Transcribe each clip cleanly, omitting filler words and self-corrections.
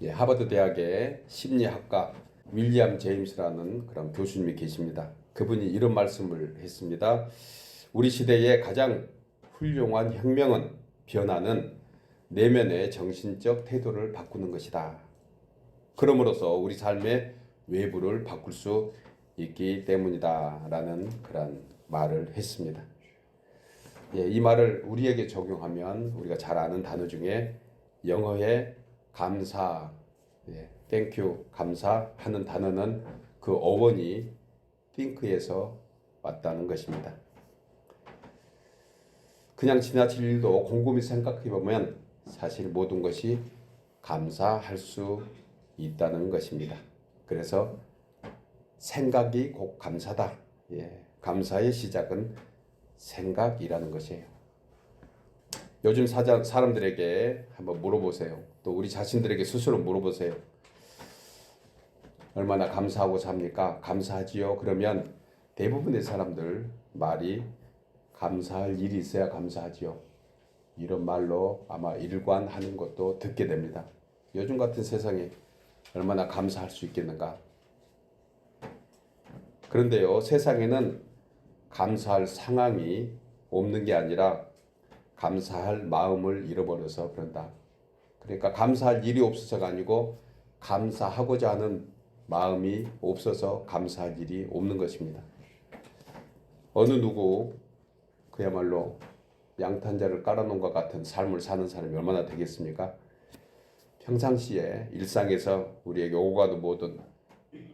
하버드 대학의 심리학과 윌리엄 제임스라는 그런 교수님이 계십니다. 그분이 이런 말씀을 했습니다. 우리 시대의 가장 훌륭한 혁명은 변화는 내면의 정신적 태도를 바꾸는 것이다. 그럼으로써 우리 삶의 외부를 바꿀 수 있기 때문이다. 라는 그런 말을 했습니다. 이 말을 우리에게 적용하면 우리가 잘 아는 단어 중에 영어의 감사, 땡큐, 감사하는 단어는 그 어원이 think에서 왔다는 것입니다. 그냥 지나칠 일도 곰곰이 생각해 보면 사실 모든 것이 감사할 수 있다는 것입니다. 그래서 생각이 곧 감사다. 감사의 시작은 생각이라는 것이에요. 요즘 사람들에게 한번 물어보세요. 또 우리 자신들에게 스스로 물어보세요. 얼마나 감사하고 삽니까? 감사하지요? 그러면 대부분의 사람들 말이 감사할 일이 있어야 감사하지요. 이런 말로 아마 일관하는 것도 듣게 됩니다. 요즘 같은 세상에 얼마나 감사할 수 있겠는가? 그런데요, 세상에는 감사할 상황이 없는 게 아니라 감사할 마음을 잃어버려서 그런다. 그러니까 감사할 일이 없어서가 아니고 감사하고자 하는 마음이 없어서 감사할 일이 없는 것입니다. 어느 누구 그야말로 양탄자를 깔아놓은 것 같은 삶을 사는 사람이 얼마나 되겠습니까? 평상시에 일상에서 우리에게 오가도 모든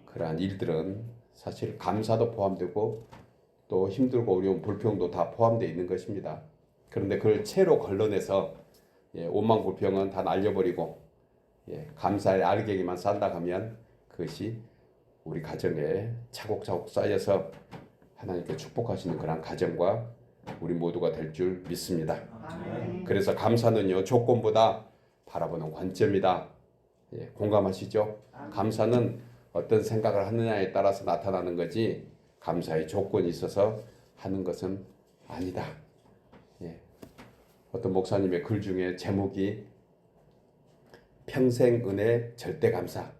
그러한 일들은 사실 감사도 포함되고 또 힘들고 어려운 불평도 다 포함되어 있는 것입니다. 그런데 그걸 채로 걸러내서 오만 불평은 다 날려버리고 감사의 알갱이만 쌓다 가면 그것이 우리 가정에 차곡차곡 쌓여서 하나님께 축복하시는 그런 가정과 우리 모두가 될 줄 믿습니다. 그래서 감사는요, 조건보다 바라보는 관점이다. 공감하시죠? 감사는 어떤 생각을 하느냐에 따라서 나타나는 거지 감사의 조건이 있어서 하는 것은 아니다. 어떤 목사님의 글 중에 제목이 평생 은혜 절대 감사.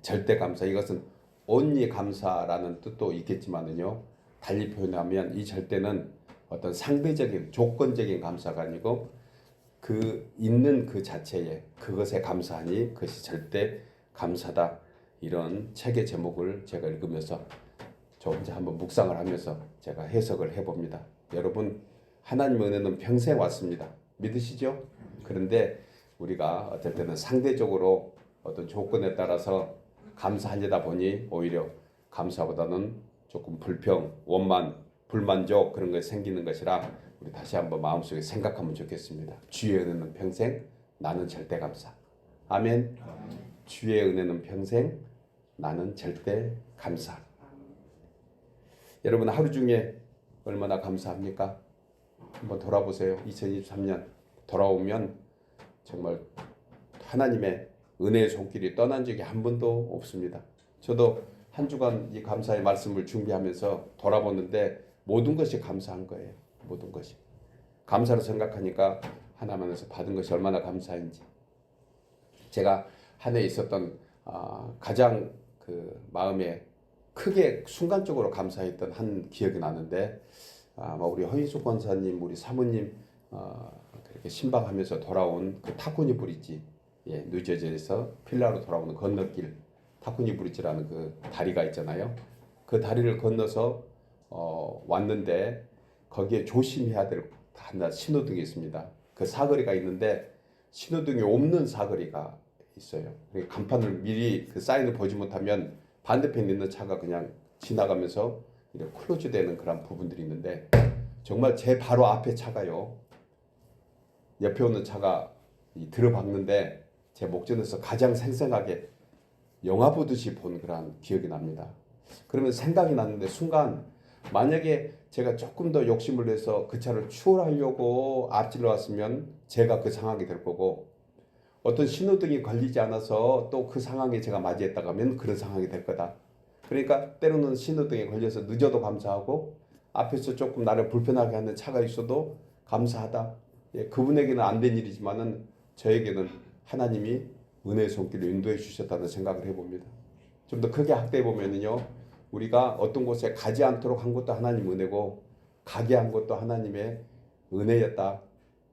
절대 감사. 이것은 only 감사라는 뜻도 있겠지만은요. 달리 표현하면 이 절대는 어떤 상대적인 조건적인 감사가 아니고 그 있는 그 자체에 그것에 감사하니 그것이 절대 감사다. 이런 책의 제목을 제가 읽으면서 저 혼자 한번 묵상을 하면서 제가 해석을 해봅니다. 여러분, 하나님의 은혜는 평생 왔습니다. 믿으시죠? 그런데 우리가 어떨 때는 상대적으로 어떤 조건에 따라서 감사하려다 보니 오히려 감사보다는 조금 불평, 원만, 불만족 그런 것이 생기는 것이라 우리 다시 한번 마음속에 생각하면 좋겠습니다. 주의 은혜는 평생, 나는 절대 감사. 아멘. 주의 은혜는 평생, 나는 절대 감사. 여러분 하루 중에 얼마나 감사합니까? 한번 돌아보세요. 2023년 돌아오면 정말 하나님의 은혜의 손길이 떠난 적이 한 번도 없습니다. 저도 한 주간 이 감사의 말씀을 준비하면서 돌아보는데 모든 것이 감사한 거예요. 모든 것이. 감사로 생각하니까 하나님에서 받은 것이 얼마나 감사한지. 제가 한 해 있었던 가장 그 마음에 크게 순간적으로 감사했던 한 기억이 나는데 우리 허인숙 권사님, 우리 사모님 그렇게 신방하면서 돌아온 그 타코니 브릿지, 뉴저지에서 필라로 돌아오는 건너길 타코니 브릿지라는 그 다리가 있잖아요. 그 다리를 건너서 왔는데 거기에 조심해야 될 하나 신호등이 있습니다. 그 사거리가 있는데 신호등이 없는 사거리가 있어요. 간판을 미리 그 사인을 보지 못하면 반대편에 있는 차가 그냥 지나가면서 이렇게 클로즈 되는 그런 부분들이 있는데 정말 제 바로 앞에 차가요. 옆에 오는 차가 들어박는데 제 목전에서 가장 생생하게 영화 보듯이 본 그런 기억이 납니다. 그러면 생각이 났는데 순간 만약에 제가 조금 더 욕심을 내서 그 차를 추월하려고 앞질러 왔으면 제가 그 상황이 될 거고 어떤 신호등이 걸리지 않아서 또 그 상황에 제가 맞이했다가 하면 그런 상황이 될 거다. 그러니까 때로는 신호등에 걸려서 늦어도 감사하고 앞에서 조금 나를 불편하게 하는 차가 있어도 감사하다. 그분에게는 안 된 일이지만은 저에게는 하나님이 은혜의 손길로 인도해 주셨다는 생각을 해봅니다. 좀 더 크게 확대해 보면은요, 우리가 어떤 곳에 가지 않도록 한 것도 하나님 은혜고 가게 한 것도 하나님의 은혜였다.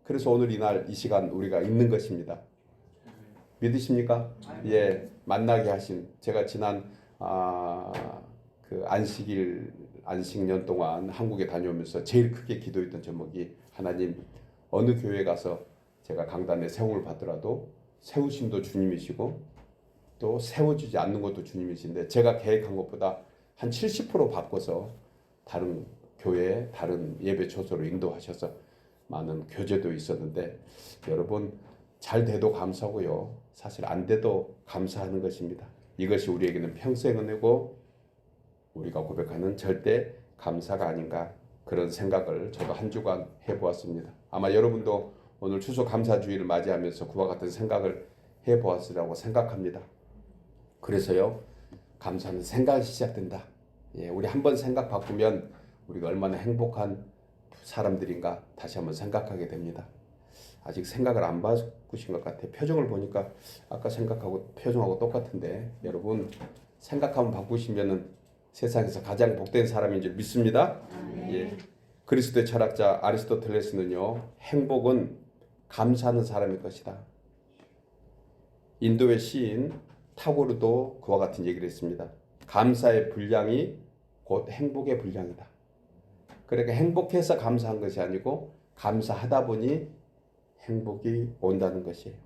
그래서 오늘 이날 이 시간 우리가 있는 것입니다. 믿으십니까? 예, 만나게 하신, 제가 지난 그 안식년 동안 한국에 다녀오면서 제일 크게 기도했던 제목이, 하나님 어느 교회 가서 제가 강단에 세움을 받더라도 세우심도 주님이시고 또 세워주지 않는 것도 주님이신데, 제가 계획한 것보다 한 70% 바꿔서 다른 교회에 다른 예배 초소로 인도하셔서 많은 교제도 있었는데, 여러분 잘 돼도 감사하고요, 사실 안 돼도 감사하는 것입니다. 이것이 우리에게는 평생 은혜고 우리가 고백하는 절대 감사가 아닌가, 그런 생각을 저도 한 주간 해보았습니다. 아마 여러분도 오늘 추수 감사주의를 맞이하면서 그와 같은 생각을 해보았으리라고 생각합니다. 그래서요, 감사는 생각이 시작된다. 예, 우리 한번 생각 바꾸면 우리가 얼마나 행복한 사람들인가 다시 한번 생각하게 됩니다. 아직 생각을 안 바꾸신 것 같아요. 표정을 보니까 아까 생각하고 표정하고 똑같은데, 여러분 생각하면 바꾸시면은 세상에서 가장 복된 사람인 줄 믿습니다. 예. 그리스도의 철학자 아리스토텔레스는요, 행복은 감사하는 사람일 것이다. 인도의 시인 타고르도 그와 같은 얘기를 했습니다. 감사의 분량이 곧 행복의 분량이다. 그러니까 행복해서 감사한 것이 아니고 감사하다 보니 행복이 온다는 것이에요.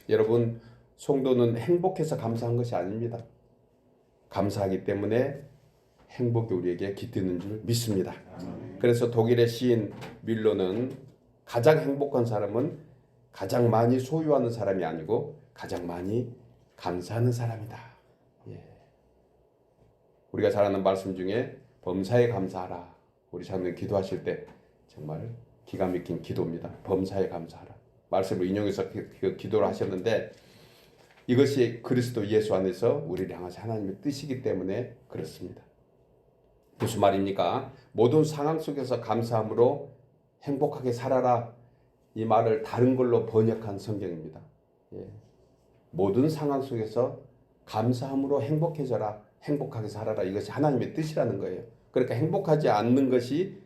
여러분, 성도는 행복해서 감사한 것이 아닙니다. 감사하기 때문에 행복이 우리에게 깃드는 줄 믿습니다. 그래서 독일의 시인 밀러는 가장 행복한 사람은 가장 많이 소유하는 사람이 아니고 가장 많이 감사하는 사람이다. 예. 우리가 잘 아는 말씀 중에 범사에 감사하라. 우리 장로님 기도하실 때 정말 기가 막힌 기도입니다. 범사에 감사하라. 말씀을 인용해서 기도를 하셨는데, 이것이 그리스도 예수 안에서 우리를 향하신 하나님의 뜻이기 때문에 그렇습니다. 무슨 말입니까? 모든 상황 속에서 감사함으로 행복하게 살아라. 이 말을 다른 걸로 번역한 성경입니다. 예. 모든 상황 속에서 감사함으로 행복해져라. 행복하게 살아라. 이것이 하나님의 뜻이라는 거예요. 그러니까 행복하지 않는 것이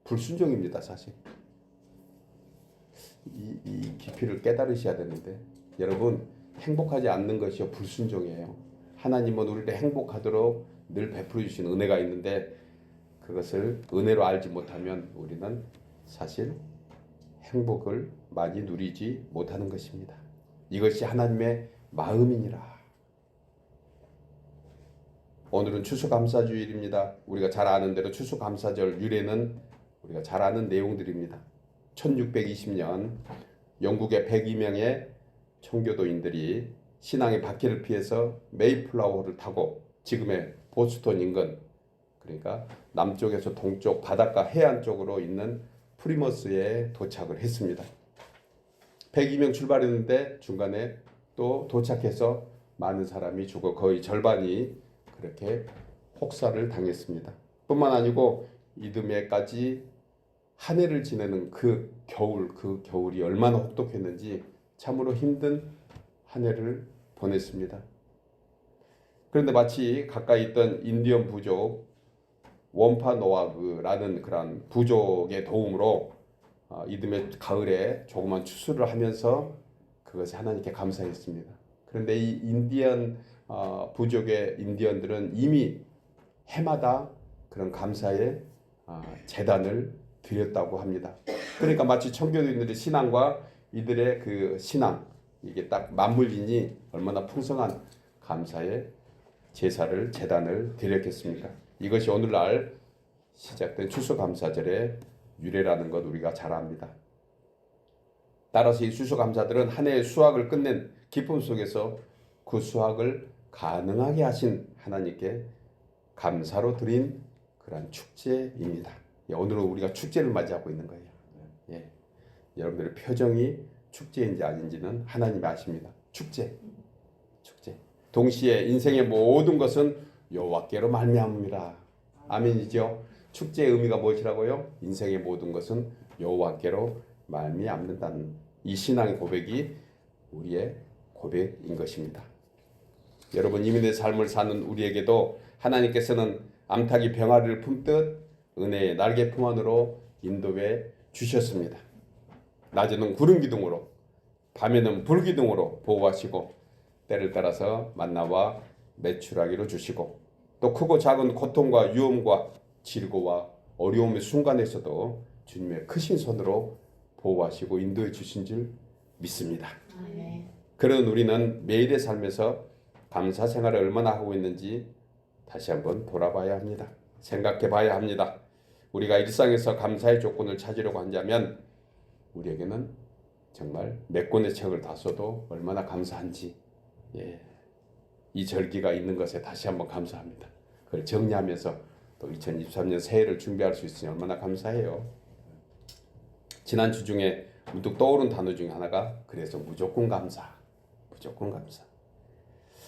불순종입니다, 사실. 이 깊이를 깨달으셔야 되는데, 여러분, 행복하지 않는 것이 불순종이에요. 하나님은 우리를 행복하도록 늘 베풀어 주신 은혜가 있는데, 그것을 은혜로 알지 못하면 우리는 사실 행복을 많이 누리지 못하는 것입니다. 이것이 하나님의 마음이니라. 오늘은 추수감사주일입니다. 우리가 잘 아는 대로 추수감사절 유래는 우리가 잘 아는 내용들입니다. 1620년 영국의 102명의 청교도인들이 신앙의 박해를 피해서 메이플라워를 타고 지금의 보스턴 인근, 그러니까 남쪽에서 동쪽 바닷가 해안 쪽으로 있는 프리머스에 도착을 했습니다. 102명 출발했는데 중간에 또 도착해서 많은 사람이 죽어 거의 절반이 그렇게 혹사를 당했습니다. 뿐만 아니고 이듬해까지 한 해를 지내는 그 겨울이 얼마나 혹독했는지 참으로 힘든 한 해를 보냈습니다. 그런데 마치 가까이 있던 인디언 부족 원파노아그라는 그런 부족의 도움으로 이듬해 가을에 조그만 추수를 하면서 그것을 하나님께 감사했습니다. 그런데 이 인디언 부족의 인디언들은 이미 해마다 그런 감사의 제단을 드렸다고 합니다. 그러니까 마치 청교도인들의 신앙과 이들의 그 신앙, 이게 딱 맞물리니 얼마나 풍성한 감사의 제단을 드렸겠습니까? 이것이 오늘날 시작된 추수감사절의 유래라는 것 우리가 잘 압니다. 따라서 이 추수감사들은 한 해의 수확을 끝낸 기쁨 속에서 그 수확을 가능하게 하신 하나님께 감사로 드린 그런 축제입니다. 오늘은 우리가 축제를 맞이하고 있는 거예요. 예. 여러분들의 표정이 축제인지 아닌지는 하나님이 아십니다. 축제. 동시에 인생의 모든 것은 여호와께로 말미암음이라. 아멘이죠. 축제의 의미가 무엇이라고요? 인생의 모든 것은 여호와께로 말미암는다는 이 신앙의 고백이 우리의 고백인 것입니다. 여러분, 이민의 삶을 사는 우리에게도 하나님께서는 암탉이 병아리를 품듯 은혜의 날개 품 안으로 인도해 주셨습니다. 낮에는 구름 기둥으로, 밤에는 불 기둥으로 보호하시고 때를 따라서 만나와 메추라기로 주시고 또 크고 작은 고통과 위험과 질고와 어려움의 순간에서도 주님의 크신 손으로 보호하시고 인도해 주신 줄 믿습니다. 그런 우리는 매일의 삶에서 감사 생활을 얼마나 하고 있는지 다시 한번 돌아봐야 합니다. 생각해 봐야 합니다. 우리가 일상에서 감사의 조건을 찾으려고 한다면 우리에게는 정말 몇 권의 책을 다 써도 얼마나 감사한지, 이 절기가 있는 것에 다시 한번 감사합니다. 그걸 정리하면서 또 2023년 새해를 준비할 수 있으니 얼마나 감사해요. 지난주 중에 문득 떠오른 단어 중에 하나가 그래서 무조건 감사. 무조건 감사.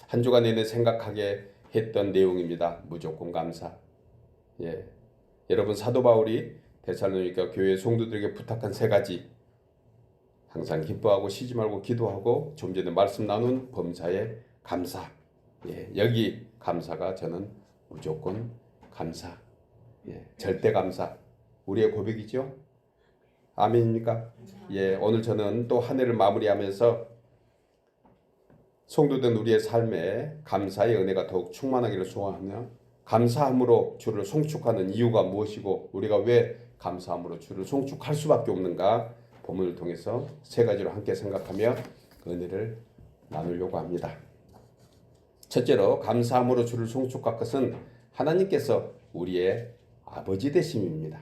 한 주간 내내 생각하게 했던 내용입니다. 무조건 감사. 여러분, 사도 바울이 데살로니가 교회 성도들에게 부탁한 3가지, 항상 기뻐하고 쉬지 말고 기도하고 좀 전에 말씀 나눈 범사에 감사. 여기 감사가 저는 무조건 감사. 절대 감사. 우리의 고백이죠. 아멘입니까? 오늘 저는 또 한 해를 마무리하면서 성도된 우리의 삶에 감사의 은혜가 더욱 충만하기를 소원하며 감사함으로 주를 송축하는 이유가 무엇이고 우리가 왜 감사함으로 주를 송축할 수밖에 없는가 본문을 통해서 3가지로 함께 생각하며 은혜를 나누려고 합니다. 첫째로 감사함으로 주를 송축할 것은 하나님께서 우리의 아버지 되심입니다.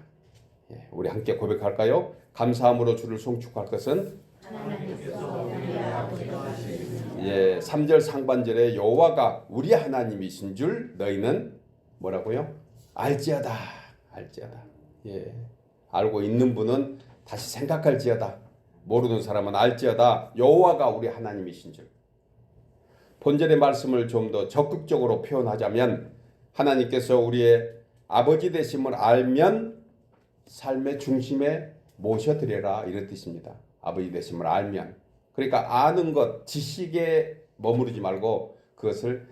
우리 함께 고백할까요? 감사함으로 주를 송축할 것은 하나님께서 우리의 아버지 되심입니다. 3절 상반절에 여호와가 우리 하나님이신 줄 너희는 뭐라고요? 알지어다. 알지어다. 알고 있는 분은 다시 생각할지어다. 모르는 사람은 알지어다. 여호와가 우리 하나님이신 줄. 본절의 말씀을 좀 더 적극적으로 표현하자면 하나님께서 우리의 아버지 되심을 알면 삶의 중심에 모셔드려라 이런 뜻입니다. 아버지 되심을 알면. 그러니까 아는 것, 지식에 머무르지 말고 그것을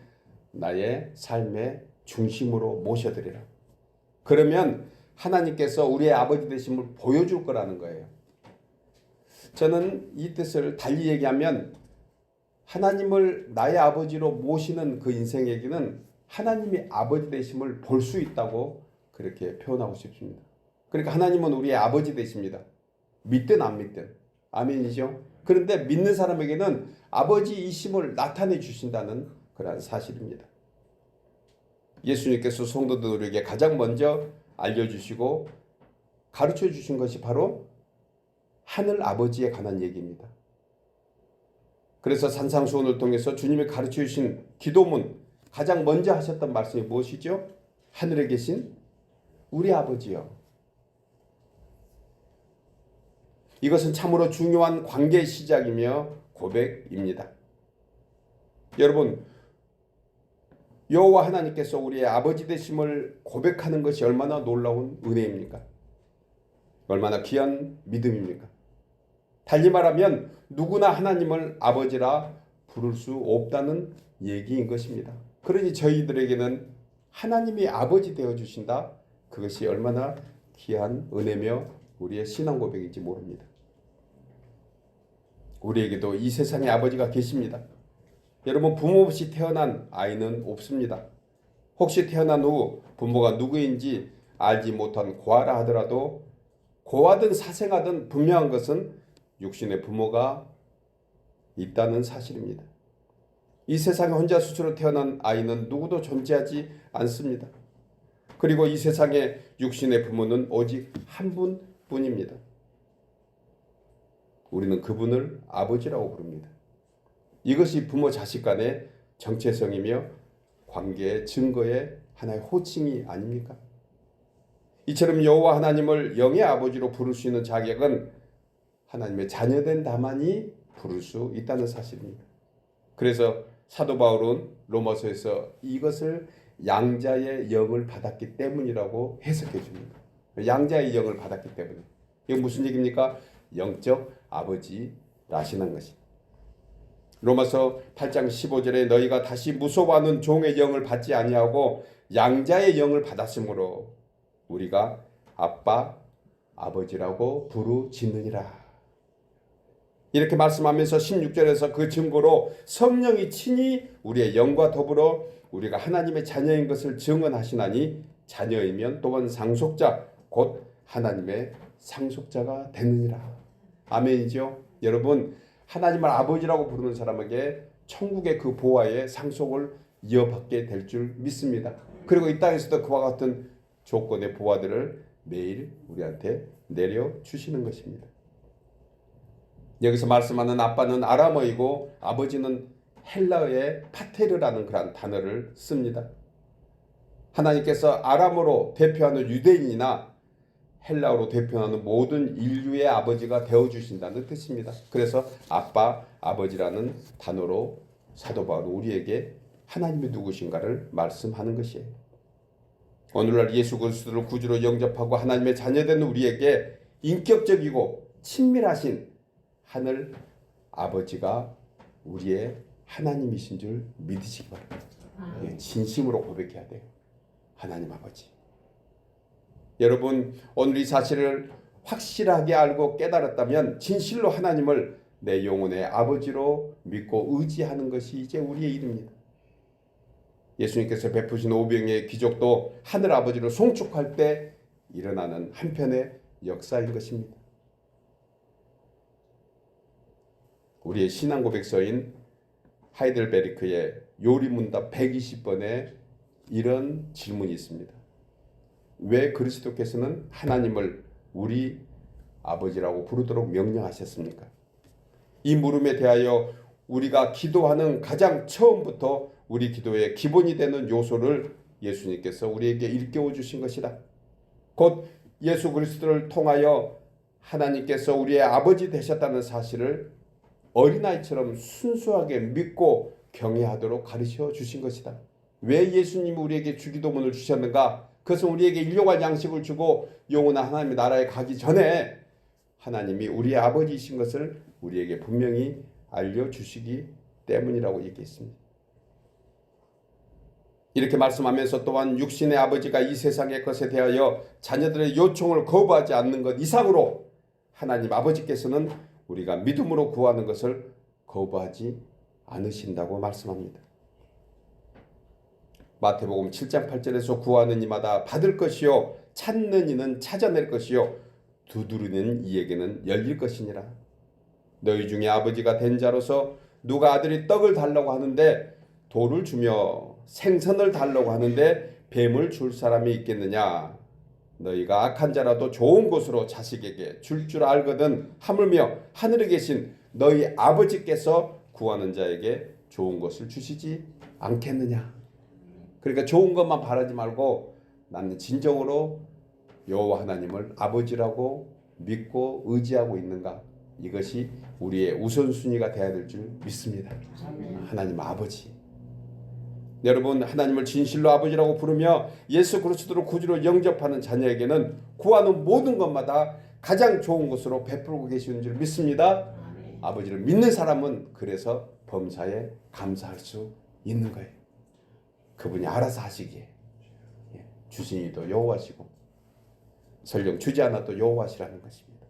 나의 삶의 중심으로 모셔드리라. 그러면 하나님께서 우리의 아버지 되심을 보여줄 거라는 거예요. 저는 이 뜻을 달리 얘기하면 하나님을 나의 아버지로 모시는 그 인생 얘기는 하나님이 아버지 되심을 볼 수 있다고 그렇게 표현하고 싶습니다. 그러니까 하나님은 우리의 아버지 되십니다. 믿든 안 믿든. 아멘이죠? 그런데 믿는 사람에게는 아버지이심을 나타내 주신다는 그러한 사실입니다. 예수님께서 성도들에게 가장 먼저 알려주시고 가르쳐 주신 것이 바로 하늘 아버지에 관한 얘기입니다. 그래서 산상수훈을 통해서 주님이 가르쳐 주신 기도문 가장 먼저 하셨던 말씀이 무엇이죠? 하늘에 계신 우리 아버지요. 이것은 참으로 중요한 관계의 시작이며 고백입니다. 여러분, 여호와 하나님께서 우리의 아버지 되심을 고백하는 것이 얼마나 놀라운 은혜입니까? 얼마나 귀한 믿음입니까? 달리 말하면 누구나 하나님을 아버지라 부를 수 없다는 얘기인 것입니다. 그러니 저희들에게는 하나님이 아버지 되어주신다. 그것이 얼마나 귀한 은혜며 우리의 신앙 고백인지 모릅니다. 우리에게도 이 세상에 아버지가 계십니다. 여러분, 부모 없이 태어난 아이는 없습니다. 혹시 태어난 후 부모가 누구인지 알지 못한 고아라 하더라도 고아든 사생아든 분명한 것은 육신의 부모가 있다는 사실입니다. 이 세상에 혼자 스스로 태어난 아이는 누구도 존재하지 않습니다. 그리고 이 세상에 육신의 부모는 오직 한 분뿐입니다. 우리는 그분을 아버지라고 부릅니다. 이것이 부모 자식 간의 정체성이며 관계의 증거의 하나의 호칭이 아닙니까? 이처럼 여호와 하나님을 영의 아버지로 부를 수 있는 자격은 하나님의 자녀된 나만이 부를 수 있다는 사실입니다. 그래서 사도 바울은 로마서에서 이것을 양자의 영을 받았기 때문이라고 해석해 줍니다. 양자의 영을 받았기 때문에. 이건 무슨 얘기입니까? 영적 아버지라시는 것입니다. 로마서 8장 15절에 너희가 다시 무소하는 종의 영을 받지 아니하고 양자의 영을 받았으므로 우리가 아빠 아버지라고 부르짖느니라. 이렇게 말씀하면서 16절에서 그 증거로 성령이 친히 우리의 영과 더불어 우리가 하나님의 자녀인 것을 증언하시나니 자녀이면 또한 상속자 곧 하나님의 상속자가 되느니라. 아멘이죠. 여러분, 하나님을 아버지라고 부르는 사람에게 천국의 그 보화의 상속을 이어받게 될 줄 믿습니다. 그리고 이 땅에서도 그와 같은 조건의 보화들을 매일 우리한테 내려주시는 것입니다. 여기서 말씀하는 아빠는 아람어이고 아버지는 헬라어의 파테르라는 그런 단어를 씁니다. 하나님께서 아람어로 대표하는 유대인이나 헬라어로 대표하는 모든 인류의 아버지가 되어주신다는 뜻입니다. 그래서 아빠, 아버지라는 단어로 사도 바울은 우리에게 하나님이 누구신가를 말씀하는 것이에요. 오늘날 예수 그리스도를 구주로 영접하고 하나님의 자녀된 우리에게 인격적이고 친밀하신 하늘 아버지가 우리의 하나님이신 줄 믿으시기 바랍니다. 진심으로 고백해야 돼요. 하나님 아버지. 여러분, 오늘 이 사실을 확실하게 알고 깨달았다면 진실로 하나님을 내 영혼의 아버지로 믿고 의지하는 것이 이제 우리의 일입니다. 예수님께서 베푸신 오병의 기적도 하늘 아버지를 송축할 때 일어나는 한편의 역사인 것입니다. 우리의 신앙 고백서인 하이델베르크의 요리문답 120번에 이런 질문이 있습니다. 왜 그리스도께서는 하나님을 우리 아버지라고 부르도록 명령하셨습니까? 이 물음에 대하여 우리가 기도하는 가장 처음부터 우리 기도의 기본이 되는 요소를 예수님께서 우리에게 일깨워 주신 것이다. 곧 예수 그리스도를 통하여 하나님께서 우리의 아버지 되셨다는 사실을 어린아이처럼 순수하게 믿고 경외하도록 가르쳐 주신 것이다. 왜 예수님이 우리에게 주기도문을 주셨는가? 그것은 우리에게 일용할 양식을 주고 영원한 하나님의 나라에 가기 전에 하나님이 우리의 아버지이신 것을 우리에게 분명히 알려주시기 때문이라고 얘기했습니다. 이렇게 말씀하면서 또한 육신의 아버지가 이 세상의 것에 대하여 자녀들의 요청을 거부하지 않는 것 이상으로 하나님 아버지께서는 우리가 믿음으로 구하는 것을 거부하지 않으신다고 말씀합니다. 마태복음 7장 8절에서 구하는 이마다 받을 것이요 찾는 이는 찾아낼 것이요 두드리는 이에게는 열릴 것이니라. 너희 중에 아버지가 된 자로서 누가 아들이 떡을 달라고 하는데 돌을 주며 생선을 달라고 하는데 뱀을 줄 사람이 있겠느냐. 너희가 악한 자라도 좋은 곳으로 자식에게 줄 알거든 하물며 하늘에 계신 너희 아버지께서 구하는 자에게 좋은 것을 주시지 않겠느냐. 그러니까 좋은 것만 바라지 말고 나는 진정으로 여호와 하나님을 아버지라고 믿고 의지하고 있는가. 이것이 우리의 우선순위가 되어야 될 줄 믿습니다. 하나님 아버지. 여러분, 하나님을 진실로 아버지라고 부르며 예수 그리스도를 구주로 영접하는 자녀에게는 구하는 모든 것마다 가장 좋은 것으로 베풀고 계시는 줄 믿습니다. 아버지를 믿는 사람은 그래서 범사에 감사할 수 있는 거예요. 그분이 알아서 하시기에 주신 이도 여호와시고 설령 주지 않아도 여호와시라는 것입니다.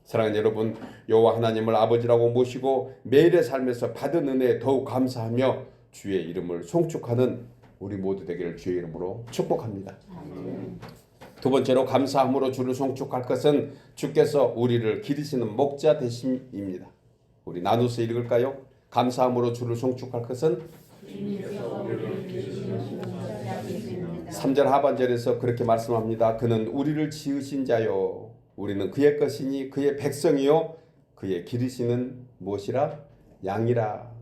사랑하는 여러분, 여호와 하나님을 아버지라고 모시고 매일의 삶에서 받은 은혜에 더욱 감사하며 주의 이름을 송축하는 우리 모두 되기를 주의 이름으로 축복합니다. 두 번째로 감사함으로 주를 송축할 것은 주께서 우리를 기르시는 목자 되심입니다. 우리 나눠서 읽을까요? 감사함으로 주를 송축할 것은 3절 하반절에서 그렇게 말씀합니다. 그는 우리를 지으신 자요 우리는 그의 것이니 그의 백성이요 그의 기르시는 무엇이라? 양이라.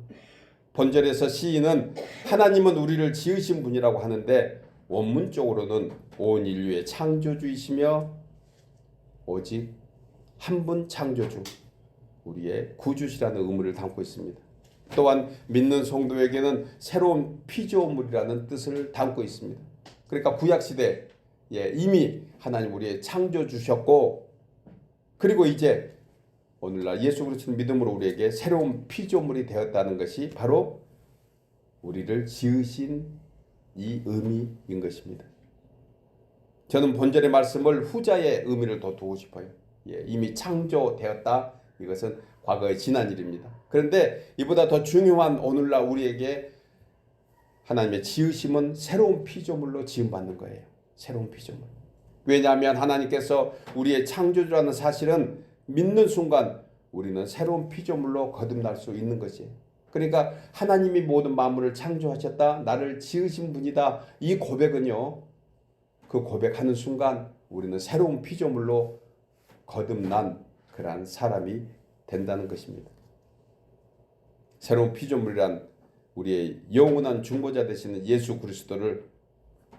본절에서 시인은 하나님은 우리를 지으신 분이라고 하는데 원문적으로는 온 인류의 창조주이시며 오직 한 분 창조주 우리의 구주시라는 의무를 담고 있습니다. 또한 믿는 성도에게는 새로운 피조물이라는 뜻을 담고 있습니다. 그러니까 구약시대에 이미 하나님 우리의 창조주셨고 그리고 이제 오늘날 예수 그리스도를 믿음으로 우리에게 새로운 피조물이 되었다는 것이 바로 우리를 지으신 이 의미인 것입니다. 저는 본절의 말씀을 후자의 의미를 더 두고 싶어요. 이미 창조되었다. 이것은 과거의 지난 일입니다. 그런데 이보다 더 중요한 오늘날 우리에게 하나님의 지으심은 새로운 피조물로 지음받는 거예요. 새로운 피조물. 왜냐하면 하나님께서 우리의 창조주라는 사실은 믿는 순간 우리는 새로운 피조물로 거듭날 수 있는 것이에요. 그러니까 하나님이 모든 만물을 창조하셨다. 나를 지으신 분이다. 이 고백은요. 그 고백하는 순간 우리는 새로운 피조물로 거듭난 그러한 사람이 된다는 것입니다. 새로운 피조물이란 우리의 영원한 중보자 되시는 예수 그리스도를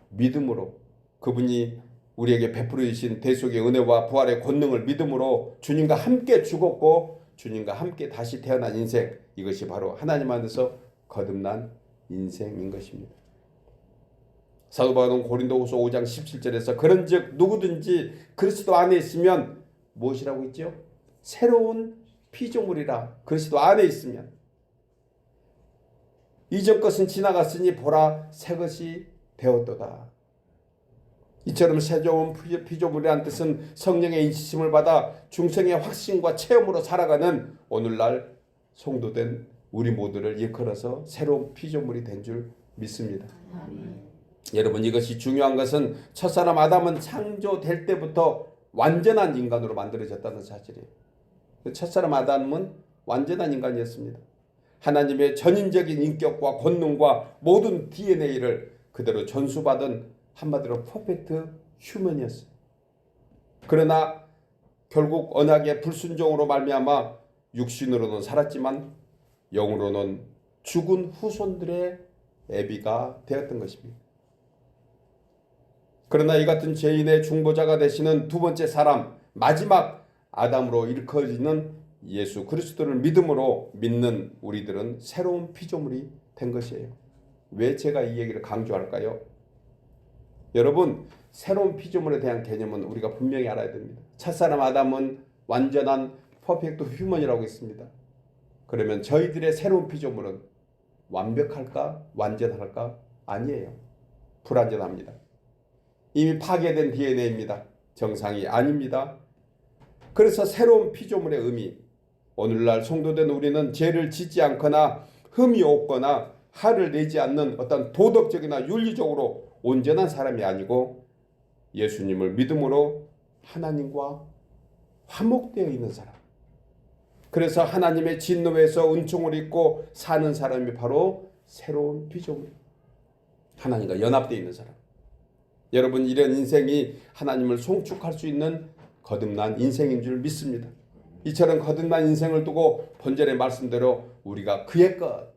믿음으로 그분이 우리에게 베풀어 주신 대속의 은혜와 부활의 권능을 믿음으로 주님과 함께 죽었고 주님과 함께 다시 태어난 인생, 이것이 바로 하나님 안에서 거듭난 인생인 것입니다. 사도 바울은 고린도후서 5장 17절에서 그런즉 누구든지 그리스도 안에 있으면 무엇이라고 했죠? 새로운 피조물이라. 그리스도 안에 있으면 이전 것은 지나갔으니 보라 새 것이 되었도다. 이처럼 새로운 피조물이라는 뜻은 성령의 인치심을 받아 중생의 확신과 체험으로 살아가는 오늘날 성도된 우리 모두를 일컬어서 새로운 피조물이 된 줄 믿습니다. 여러분, 이것이 중요한 것은 첫사람 아담은 창조될 때부터 완전한 인간으로 만들어졌다는 사실이에요. 첫사람 아담은 완전한 인간이었습니다. 하나님의 전인적인 인격과 권능과 모든 DNA를 그대로 전수받은 한마디로 퍼펙트 휴먼이었어요. 그러나 결국 언약의 불순종으로 말미암아 육신으로는 살았지만 영으로는 죽은 후손들의 애비가 되었던 것입니다. 그러나 이 같은 죄인의 중보자가 되시는 두 번째 사람, 마지막 아담으로 일컬어지는 예수 그리스도를 믿음으로 믿는 우리들은 새로운 피조물이 된 것이에요. 왜 제가 이 얘기를 강조할까요? 여러분, 새로운 피조물에 대한 개념은 우리가 분명히 알아야 됩니다. 첫사람 아담은 완전한 퍼펙트 휴먼이라고 했습니다. 그러면 저희들의 새로운 피조물은 완벽할까? 완전할까? 아니에요. 불완전합니다. 이미 파괴된 DNA입니다. 정상이 아닙니다. 그래서 새로운 피조물의 의미, 오늘날 성도된 우리는 죄를 짓지 않거나 흠이 없거나 화를 내지 않는 어떤 도덕적이나 윤리적으로 온전한 사람이 아니고 예수님을 믿음으로 하나님과 화목되어 있는 사람. 그래서 하나님의 진노에서 은총을 입고 사는 사람이 바로 새로운 피조물. 하나님과 연합되어 있는 사람. 여러분, 이런 인생이 하나님을 송축할 수 있는 거듭난 인생인 줄 믿습니다. 이처럼 거듭난 인생을 두고 본절의 말씀대로 우리가 그의 것,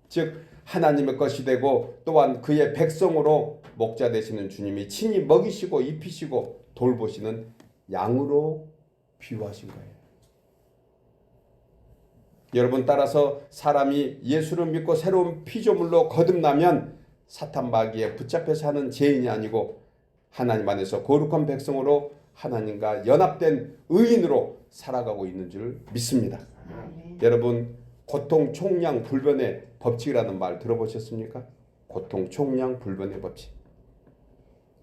즉 하나님의 것이 되고 또한 그의 백성으로 목자 되시는 주님이 친히 먹이시고 입히시고 돌보시는 양으로 비유하신 거예요. 여러분, 따라서 사람이 예수를 믿고 새로운 피조물로 거듭나면 사탄 마귀에 붙잡혀 사는 죄인이 아니고 하나님 안에서 거룩한 백성으로 하나님과 연합된 의인으로 살아가고 있는 줄 믿습니다. 여러분, 고통 총량 불변의 법칙이라는 말 들어보셨습니까? 고통 총량 불변의 법칙.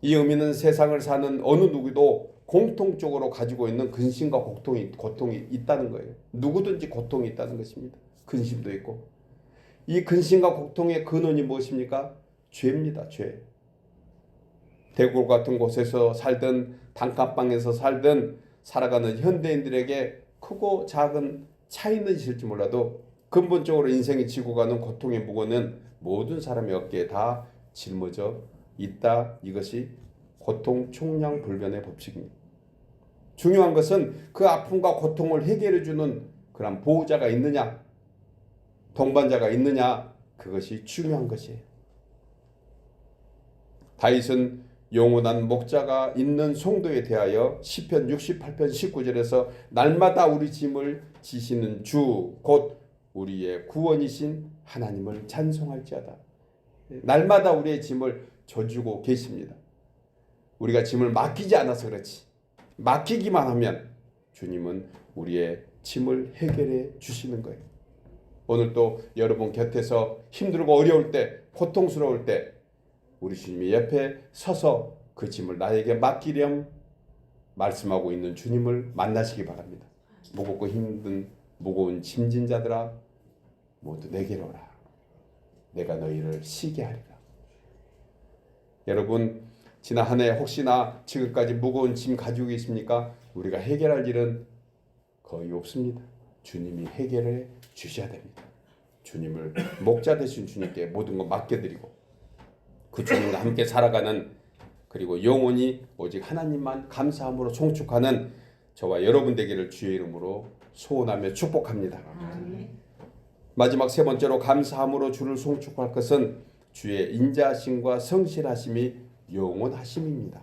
이 의미는 세상을 사는 어느 누구도 공통적으로 가지고 있는 근심과 고통이 있다는 거예요. 누구든지 고통이 있다는 것입니다. 근심도 있고. 이 근심과 고통의 근원이 무엇입니까? 죄입니다. 죄. 대구 같은 곳에서 살든 단칸방에서 살든 살아가는 현대인들에게 크고 작은 차이는 있을지 몰라도 근본적으로 인생이 지고 가는 고통의 무게는 모든 사람의 어깨에 다 짊어져 있다. 이것이 고통 총량 불변의 법칙입니다. 중요한 것은 그 아픔과 고통을 해결해 주는 그런 보호자가 있느냐, 동반자가 있느냐, 그것이 중요한 것이에요. 다윗은 영원한 목자가 있는 성도에 대하여 시편 68편 19절에서 날마다 우리 짐을 지시는 주 곧 우리의 구원이신 하나님을 찬송할지어다. 날마다 우리의 짐을 져주고 계십니다. 우리가 짐을 맡기지 않아서 그렇지, 맡기기만 하면 주님은 우리의 짐을 해결해 주시는 거예요. 오늘 또 여러분 곁에서 힘들고 어려울 때, 고통스러울 때 우리 주님이 옆에 서서 그 짐을 나에게 맡기렴 말씀하고 있는 주님을 만나시기 바랍니다. 무겁고 힘든 무거운 짐진 자들아 모두 내게로 오라. 내가 너희를 쉬게 하리라. 여러분 지난 한 해 혹시나 지금까지 무거운 짐 가지고 계십니까? 우리가 해결할 일은 거의 없습니다. 주님이 해결해 주셔야 됩니다. 주님을 목자 되신 주님께 모든 것 맡겨드리고 그 주님과 함께 살아가는, 그리고 영원히 오직 하나님만 감사함으로 송축하는 저와 여러분 되기를 주의 이름으로 소원하며 축복합니다. 마지막 세 번째로 감사함으로 주를 송축할 것은 주의 인자하심과 성실하심이 영원하심입니다.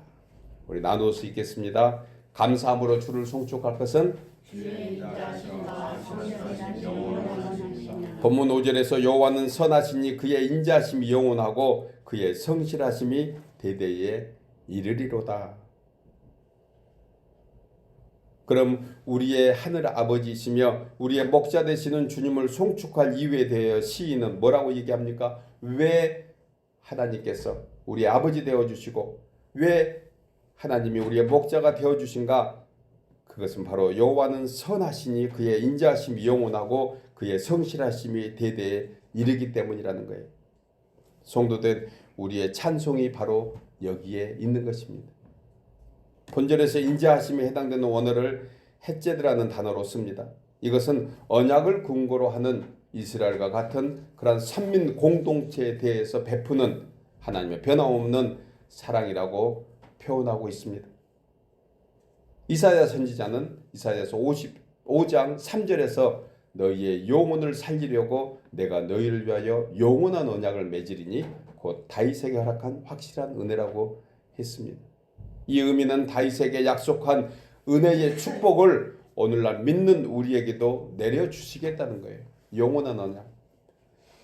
우리 나누어서 읽겠습니다. 감사함으로 주를 송축할 것은 주의 인자하심과 성실하심이 영원하심이다. 본문 5절에서 여호와는 선하시니 그의 인자하심이 영원하고 그의 성실하심이 대대에 이르리로다. 그럼 우리의 하늘 아버지이시며 우리의 목자 되시는 주님을 송축할 이유에 대해 시인은 뭐라고 얘기합니까? 왜 하나님께서 우리의 아버지 되어주시고 왜 하나님이 우리의 목자가 되어주신가? 그것은 바로 여호와는 선하시니 그의 인자하심이 영원하고 그의 성실하심이 대대에 이르기 때문이라는 거예요. 성도된 우리의 찬송이 바로 여기에 있는 것입니다. 본절에서 인자하심에 해당되는 원어를 헷제드라는 단어로 씁니다. 이것은 언약을 근거로 하는 이스라엘과 같은 그런 선민 공동체에 대해서 베푸는 하나님의 변함없는 사랑이라고 표현하고 있습니다. 이사야 선지자는 이사야서 55장 3절에서 너희의 영혼을 살리려고 내가 너희를 위하여 영원한 언약을 맺으리니 곧 다윗에게 허락한 확실한 은혜라고 했습니다. 이 의미는 다윗에게 약속한 은혜의 축복을 오늘날 믿는 우리에게도 내려주시겠다는 거예요. 영원한 언약.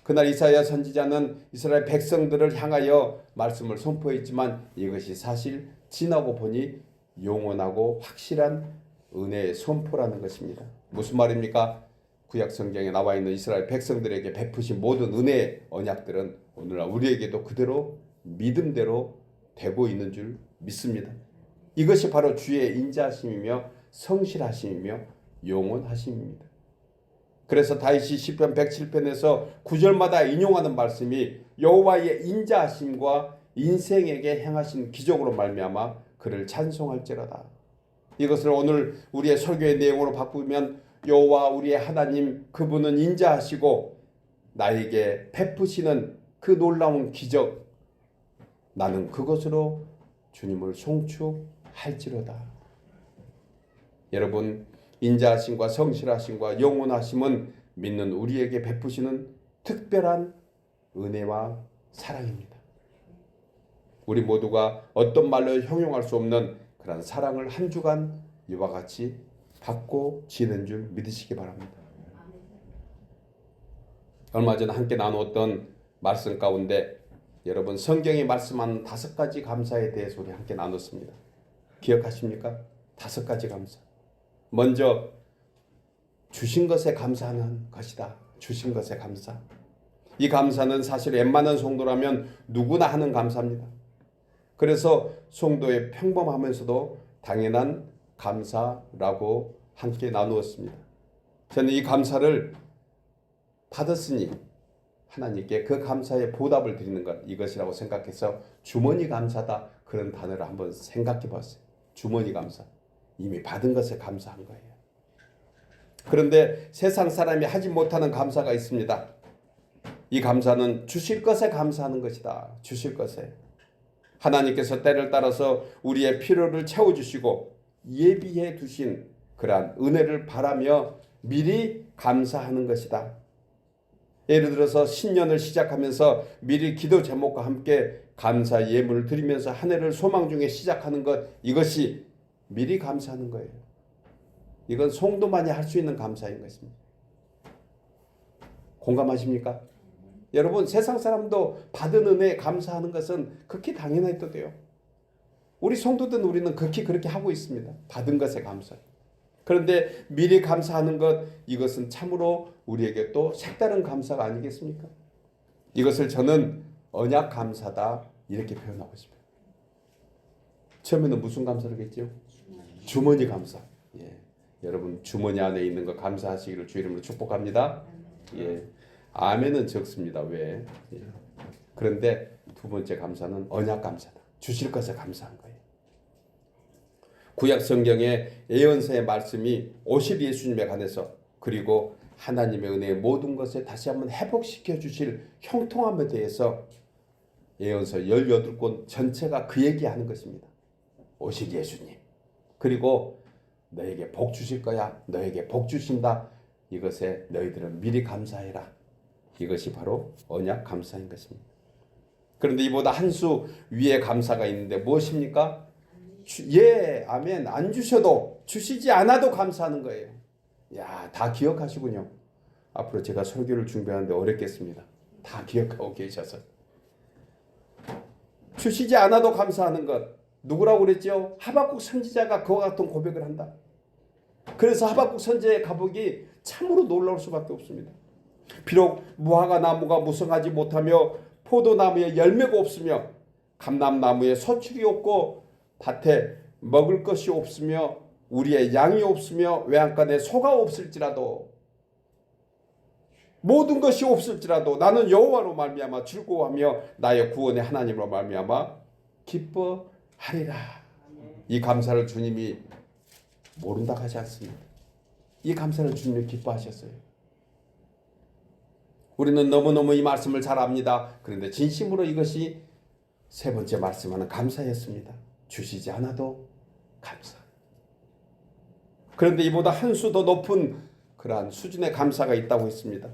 그날 이사야 선지자는 이스라엘 백성들을 향하여 말씀을 선포했지만 이것이 사실 지나고 보니 영원하고 확실한 은혜의 선포라는 것입니다. 무슨 말입니까? 구약 성경에 나와 있는 이스라엘 백성들에게 베푸신 모든 은혜의 언약들은 오늘날 우리에게도 그대로 믿음대로 되고 있는 줄 믿습니다. 이것이 바로 주의 인자하심이며 성실하심이며 영원하심입니다. 그래서 다윗이 시편 107편에서 9절마다 인용하는 말씀이 여호와의 인자하심과 인생에게 행하신 기적으로 말미암아 그를 찬송할지로다. 이것을 오늘 우리의 설교의 내용으로 바꾸면 여호와 우리의 하나님 그분은 인자하시고 나에게 베푸시는 그 놀라운 기적, 나는 그것으로 주님을 송축할지로다. 여러분, 인자하심과 성실하심과 영원하심은 믿는 우리에게 베푸시는 특별한 은혜와 사랑입니다. 우리 모두가 어떤 말로 형용할 수 없는 그런 사랑을 한 주간 이와 같이 받고 지는 줄 믿으시기 바랍니다. 얼마 전에 함께 나누었던 말씀 가운데 여러분 성경이 말씀하는 5가지 감사에 대해서 우리 함께 나눴습니다. 기억하십니까? 5가지 감사. 먼저 주신 것에 감사하는 것이다. 주신 것에 감사. 이 감사는 사실 웬만한 성도라면 누구나 하는 감사입니다. 그래서 성도의 평범하면서도 당연한 감사라고 함께 나누었습니다. 저는 이 감사를 받았으니 하나님께 그 감사의 보답을 드리는 것, 이것이라고 생각해서 주머니 감사다, 그런 단어를 한번 생각해 봤어요. 주머니 감사. 이미 받은 것에 감사한 거예요. 그런데 세상 사람이 하지 못하는 감사가 있습니다. 이 감사는 주실 것에 감사하는 것이다. 주실 것에. 하나님께서 때를 따라서 우리의 필요를 채워주시고 예비해 두신 그러한 은혜를 바라며 미리 감사하는 것이다. 예를 들어서 신년을 시작하면서 미리 기도 제목과 함께 감사 예물을 드리면서 한 해를 소망 중에 시작하는 것, 이것이 미리 감사하는 거예요. 이건 성도만이 할 수 있는 감사인 것입니다. 공감하십니까? 여러분, 세상 사람도 받은 은혜에 감사하는 것은 극히 당연해도 돼요. 우리 성도든 우리는 극히 그렇게 하고 있습니다. 받은 것에 감사. 그런데 미리 감사하는 것, 이것은 참으로 우리에게 또 색다른 감사가 아니겠습니까? 이것을 저는 언약 감사다 이렇게 표현하고 싶어요. 처음에는 무슨 감사를 했죠? 주머니 감사. 예. 여러분 주머니 안에 있는 거 감사하시기를 주 이름으로 축복합니다. 예. 아멘은 적습니다. 왜? 예. 그런데 두 번째 감사는 언약 감사다. 주실 것에 감사한 거예요. 구약 성경의 예언서의 말씀이 오실 예수님에 관해서 그리고 하나님의 은혜의 모든 것에 다시 한번 회복시켜 주실 형통함에 대해서 예언서 18권 전체가 그 얘기하는 것입니다. 오실 예수님. 그리고 너에게 복 주실 거야. 너에게 복 주신다. 이것에 너희들은 미리 감사해라. 이것이 바로 언약 감사인 것입니다. 그런데 이보다 한 수 위에 감사가 있는데 무엇입니까? 예, 아멘. 안 주셔도 주시지 않아도 감사하는 거예요. 야, 다 기억하시군요. 앞으로 제가 설교를 준비하는데 어렵겠습니다. 다 기억하고 계셔서. 주시지 않아도 감사하는 것. 누구라고 그랬죠? 하박국 선지자가 그와 같은 고백을 한다. 그래서 하박국 선지자의 가복이 참으로 놀라울 수밖에 없습니다. 비록 무화과 나무가 무성하지 못하며 포도나무에 열매가 없으며 감람나무에 서출이 없고 밭에 먹을 것이 없으며 우리의 양이 없으며 외양간에 소가 없을지라도 모든 것이 없을지라도 나는 여호와로 말미암아 즐거워하며 나의 구원의 하나님으로 말미암아 기뻐하리라. 이 감사를 주님이 모른다 하지 않습니다. 이 감사를 주님이 기뻐하셨어요. 우리는 너무너무 이 말씀을 잘 압니다. 그런데 진심으로 이것이 세 번째 말씀하는 감사였습니다. 주시지 않아도 감사. 그런데 이보다 한 수 더 높은 그러한 수준의 감사가 있다고 했습니다.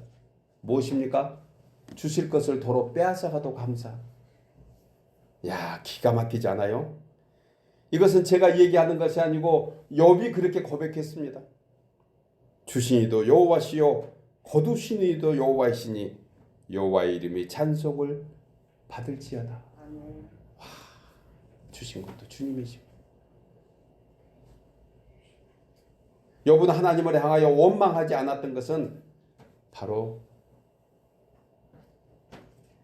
무엇입니까? 주실 것을 도로 빼앗아가도 감사. 야, 기가 막히지 않아요? 이것은 제가 얘기하는 것이 아니고 욥이 그렇게 고백했습니다. 주신 이도 여호와시요 거두신 이도 여호와이시니 여호와의 이름이 찬송을 받을지어다. 와, 주신 것도 주님이시고 욥은 하나님을 향하여 원망하지 않았던 것은 바로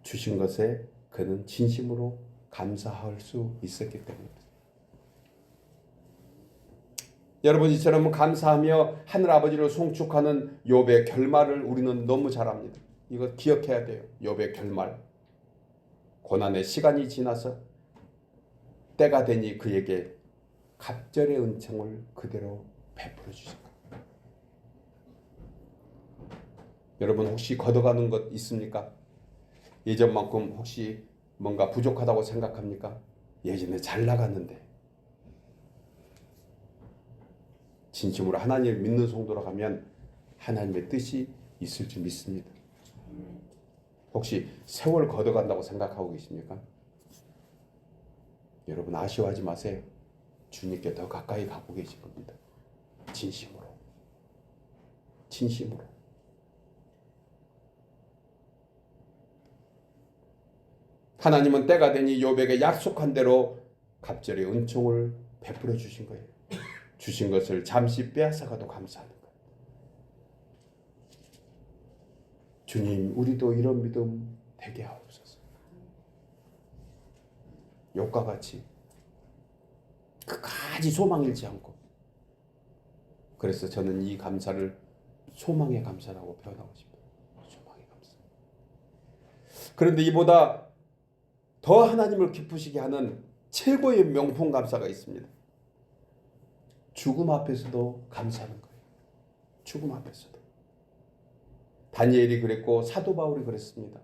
주신 것에 그는 진심으로 감사할 수 있었기 때문입니다. 여러분, 이처럼 감사하며 하늘아버지를 송축하는 욥의 결말을 우리는 너무 잘 압니다. 이거 기억해야 돼요. 욥의 결말. 고난의 시간이 지나서 때가 되니 그에게 갑절의 은총을 그대로 베풀어 주신 것. 여러분, 혹시 걷어가는 것 있습니까? 예전만큼 혹시 뭔가 부족하다고 생각합니까? 예전에 잘 나갔는데 진심으로 하나님을 믿는 성도로 가면 하나님의 뜻이 있을 줄 믿습니다. 혹시 세월 걷어간다고 생각하고 계십니까? 여러분, 아쉬워하지 마세요. 주님께 더 가까이 가고 계실 겁니다. 진심으로. 진심으로. 하나님은 때가 되니 욥에게 약속한 대로 갑절의 은총을 베풀어 주신 거예요. 주신 것을 잠시 빼앗아가도 감사하는 거예요. 주님, 우리도 이런 믿음 되게 하옵소서. 욥과 같이 끝까지 소망 잃지 않고. 그래서 저는 이 감사를 소망의 감사라고 표현하고 싶어요. 소망의 감사. 그런데 이보다 더 하나님을 기쁘시게 하는 최고의 명품 감사가 있습니다. 죽음 앞에서도 감사하는 거예요. 죽음 앞에서도. 다니엘이 그랬고 사도 바울이 그랬습니다.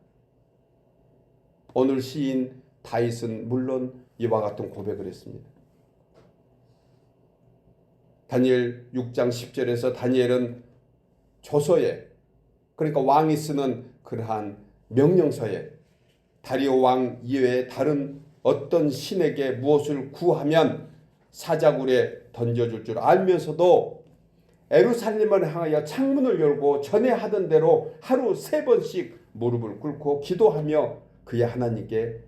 오늘 시인 다윗은 물론 이와 같은 고백을 했습니다. 다니엘 6장 10절에서 다니엘은 조서에, 그러니까 왕이 쓰는 그러한 명령서에 다리오 왕 이외에 다른 어떤 신에게 무엇을 구하면 사자굴에 던져줄 줄 알면서도 예루살렘을 향하여 창문을 열고 전에 하던 대로 하루 3번씩 무릎을 꿇고 기도하며 그의 하나님께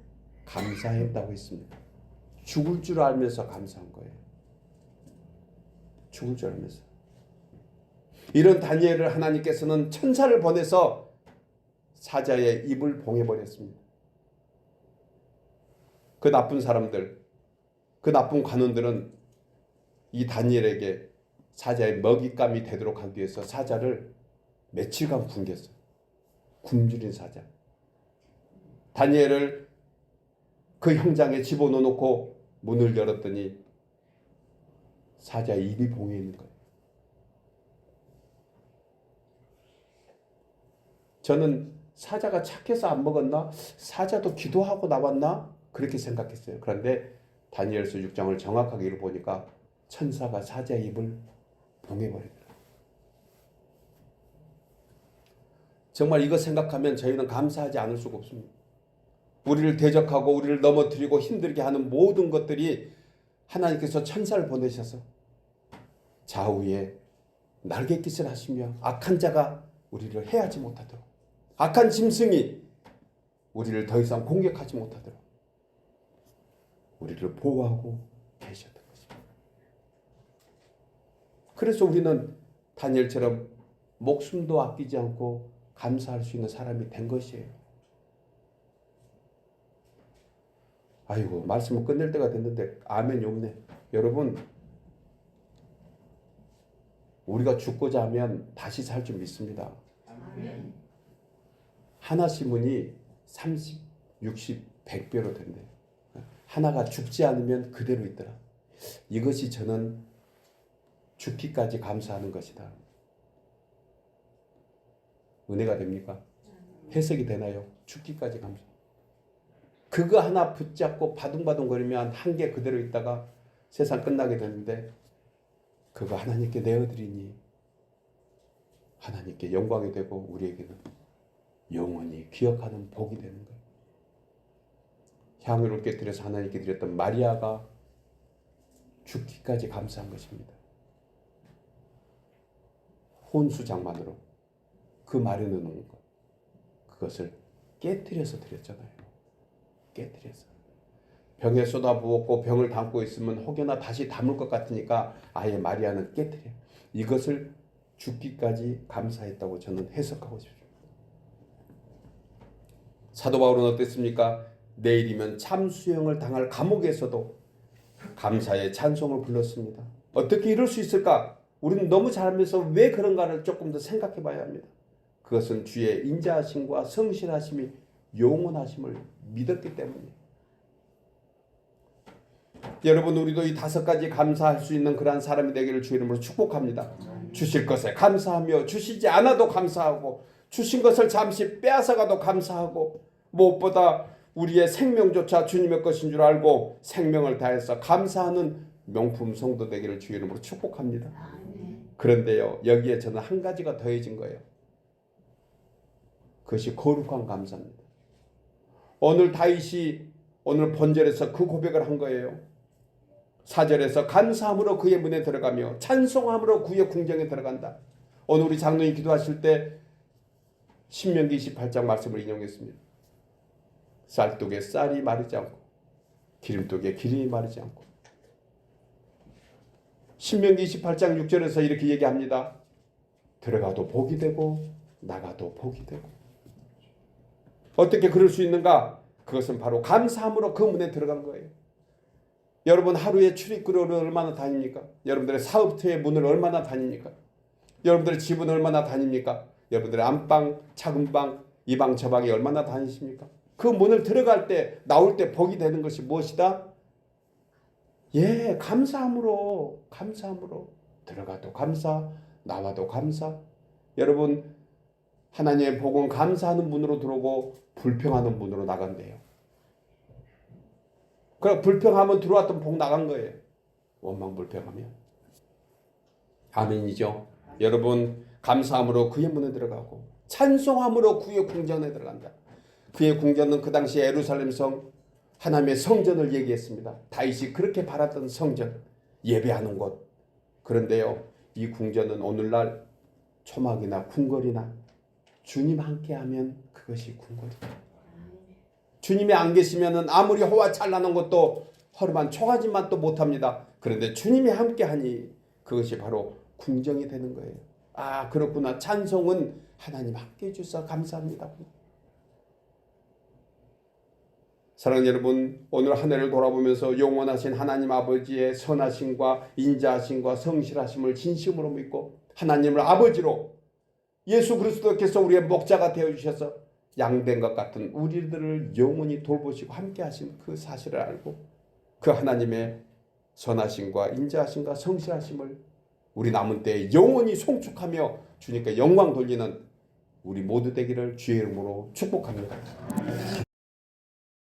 감사했다고 했습니다. 죽을 줄 알면서 감사한 거예요. 죽을 줄 알면서. 이런 다니엘을 하나님께서는 천사를 보내서 사자의 입을 봉해버렸습니다. 그 나쁜 사람들, 그 나쁜 관원들은 이 다니엘에게 사자의 먹잇감이 되도록 하기 위해서 사자를 며칠간 굶겼어요. 굶주린 사자. 다니엘을 그 형장에 집어넣어놓고 문을 열었더니 사자의 입이 봉해 있는 거예요. 저는 사자가 착해서 안 먹었나? 사자도 기도하고 나왔나? 그렇게 생각했어요. 그런데 다니엘서 6장을 정확하게 읽어보니까 천사가 사자의 입을 봉해버리더라고요. 정말 이거 생각하면 저희는 감사하지 않을 수가 없습니다. 우리를 대적하고 우리를 넘어뜨리고 힘들게 하는 모든 것들이 하나님께서 천사를 보내셔서 좌우에 날갯짓을 하시며 악한 자가 우리를 해하지 못하도록, 악한 짐승이 우리를 더 이상 공격하지 못하도록 우리를 보호하고 계셨던 것입니다. 그래서 우리는 다니엘처럼 목숨도 아끼지 않고 감사할 수 있는 사람이 된 것이에요. 아이고, 말씀을 끝낼 때가 됐는데 아멘이 없네. 여러분, 우리가 죽고자 하면 다시 살 줄 믿습니다. 아멘. 하나 심으니 30, 60, 100배로 된대요. 하나가 죽지 않으면 그대로 있더라. 이것이 저는 죽기까지 감사하는 것이다. 은혜가 됩니까? 해석이 되나요? 죽기까지 감사. 그거 하나 붙잡고 바둥바둥거리면 한 개 그대로 있다가 세상 끝나게 되는데 그거 하나님께 내어드리니 하나님께 영광이 되고 우리에게는 영원히 기억하는 복이 되는 거예요. 향유를 드려서 하나님께 드렸던 마리아가 죽기까지 감사한 것입니다. 혼수장만으로 그 마련해놓은 것, 그것을 깨뜨려서 드렸잖아요. 깨뜨려서. 병에 쏟아부었고 병을 담고 있으면 혹여나 다시 담을 것 같으니까 아예 마리아는 깨뜨려. 이것을 죽기까지 감사했다고 저는 해석하고 싶습니다. 사도 바울은 어땠습니까? 내일이면 참수형을 당할 감옥에서도 감사의 찬송을 불렀습니다. 어떻게 이럴 수 있을까? 우리는 너무 잘하면서 왜 그런가를 조금 더 생각해 봐야 합니다. 그것은 주의 인자하심과 성실하심이 영원하심을 믿었기 때문이에요. 여러분, 우리도 이 5가지 감사할 수 있는 그러한 사람이 되기를 주의 이름으로 축복합니다. 주실 것에 감사하며 주시지 않아도 감사하고 주신 것을 잠시 빼앗아가도 감사하고 무엇보다 우리의 생명조차 주님의 것인 줄 알고 생명을 다해서 감사하는 명품 성도 되기를 주의 이름으로 축복합니다. 그런데요, 여기에 저는 한 가지가 더해진 거예요. 그것이 거룩한 감사입니다. 오늘 다윗이 오늘 본절에서 그 고백을 한 거예요. 4절에서 감사함으로 그의 문에 들어가며 찬송함으로 그의 궁정에 들어간다. 오늘 우리 장로님 기도하실 때 신명기 28장 말씀을 인용했습니다. 쌀독에 쌀이 마르지 않고 기름독에 기름이 마르지 않고. 신명기 28장 6절에서 이렇게 얘기합니다. 들어가도 복이 되고 나가도 복이 되고. 어떻게 그럴 수 있는가? 그것은 바로 감사함으로 그 문에 들어간 거예요. 여러분, 하루에 출입구를 얼마나 다닙니까? 여러분들의 사업터의 문을 얼마나 다닙니까? 여러분들의 집은 얼마나 다닙니까? 여러분들의 안방, 작은 방, 이 방, 저 방이 얼마나 다니십니까? 그 문을 들어갈 때, 나올 때 복이 되는 것이 무엇이다? 예, 감사함으로. 들어가도 감사, 나와도 감사. 여러분, 하나님의 복은 감사하는 문으로 들어오고 불평하는 문으로 나간대요. 그럼 불평하면 들어왔던 복 나간 거예요. 원망불평하면. 아멘이죠. 여러분, 감사함으로 그의 문에 들어가고 찬송함으로 그의 궁전에 들어간다. 그의 궁전은 그 당시 예루살렘 성, 하나님의 성전을 얘기했습니다. 다윗이 그렇게 바랐던 성전, 예배하는 곳. 그런데요, 이 궁전은 오늘날 초막이나 궁궐이나 주님 함께하면 그것이 궁궐이다. 주님이 안 계시면은 아무리 호화 찬란한 것도 허름한 초가집만 또 못합니다. 그런데 주님이 함께하니 그것이 바로 궁정이 되는 거예요. 아, 그렇구나. 찬송은 하나님 함께 해주셔서 감사합니다. 사랑하는 여러분, 오늘 한 해를 돌아보면서 영원하신 하나님 아버지의 선하심과 인자하심과 성실하심을 진심으로 믿고 하나님을 아버지로 예수 그리스도께서 우리의 목자가 되어주셔서 양된 것 같은 우리들을 영원히 돌보시고 함께 하신 그 사실을 알고 그 하나님의 선하심과 인자하심과 성실하심을 우리 남은 때에 영원히 송축하며 주님께 영광 돌리는 우리 모두 되기를 주의 이름으로 축복합니다.